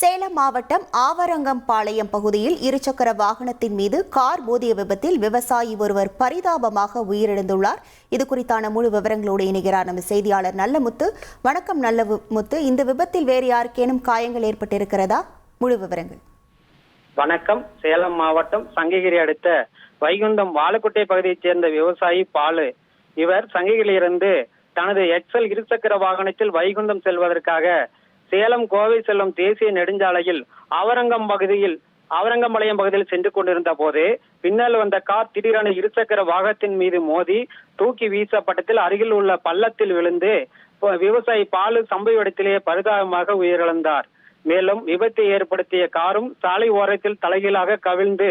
சேலம் மாவட்டம் ஆவரங்கம்பாளையம் பகுதியில் இருசக்கர வாகனத்தின் மீது கார் மோதிய விபத்தில் விவசாயி ஒருவர் பரிதாபமாக உயிரிழந்துள்ளார். இது குறித்தான முழு விவரங்களோடு இணைகிறார் நம்ம செய்தியாளர் நல்லமுத்து. வணக்கம் நல்லமுத்து. இந்த விபத்தில் வேறு யாருக்கேனும் காயங்கள் ஏற்பட்டிருக்கிறதா? முழு விவரங்கள். வணக்கம். சேலம் மாவட்டம் சங்ககிரி அடுத்த வைகுண்டம் வாழக்குட்டை பகுதியைச் சேர்ந்த விவசாயி பாலு. இவர் சங்ககிரியிலிருந்து தனது எக்ஸல் இருசக்கர வாகனத்தில் வைகுண்டம் செல்வதற்காக சேலம் கோவை செல்லும் தேசிய நெடுஞ்சாலையில் ஆவரங்கம்பாளையம் பகுதியில் சென்று கொண்டிருந்த போது பின்னால் வந்த கார் திடீரென இருசக்கர வாகனத்தின் மீது மோதி தூக்கி வீசப்பட்டதில் அருகில் உள்ள பள்ளத்தில் விழுந்து விவசாயி பாலு சம்பவ இடத்திலேயே பரிதாபமாக உயிரிழந்தார். மேலும் விபத்தை ஏற்படுத்திய காரும் சாலை ஓரத்தில் தலைகீழாக கவிழ்ந்து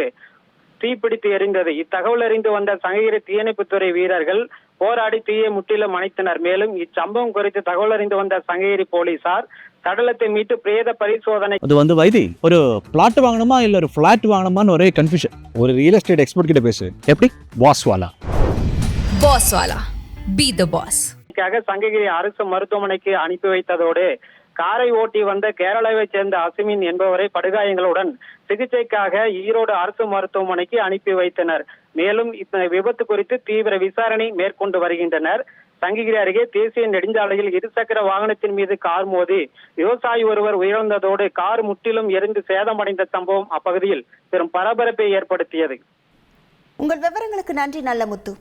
தீப்பிடித்து எரிந்தது. இத்தகவல் அறிந்து வந்த சங்ககிரி தீயணைப்புத்துறை வீரர்கள் போராடி தீயை முற்றிலும் அணைத்தனர். மேலும் இச்சம்பவம் குறித்து தகவல் அறிந்து வந்த சங்ககிரி போலீசார் சடலத்தை மீட்டு பிரேத பரிசோதனை. அது வைத்தி ஒரு பிளாட் வாங்கணுமா இல்ல ஒரு பிளாட் வாங்கணுமான்னு ஒரே கன்ஃபியூஷன். ஒரு ரியல் எஸ்டேட் எக்ஸ்பர்ட் கிட்ட பேசு. எப்படி? பாஸ்வாலா பி தி பாஸ். சங்ககிரி அரசு மருத்துவமனைக்கு அனுப்பி வைத்ததோடு காரை ஓட்டி வந்த கேரளாவை சேர்ந்த அசிமின் என்பவரை படுகாயங்களுடன் சிகிச்சைக்காக ஈரோடு அரசு மருத்துவமனைக்கு அனுப்பி வைத்தனர். மேலும் இந்த விபத்து குறித்து தீவிர விசாரணை மேற்கொண்டு வருகின்றனர். சங்ககிரி அருகே தேசிய நெடுஞ்சாலையில் இருசக்கர வாகனத்தின் மீது கார் மோதி விவசாயி ஒருவர் உயிரிழந்ததோடு கார் முற்றிலும் எரிந்து சேதமடைந்த சம்பவம் அப்பகுதியில் பெரும் பரபரப்பை ஏற்படுத்தியது. உங்கள் விவரங்களுக்கு நன்றி நல்லமுத்து.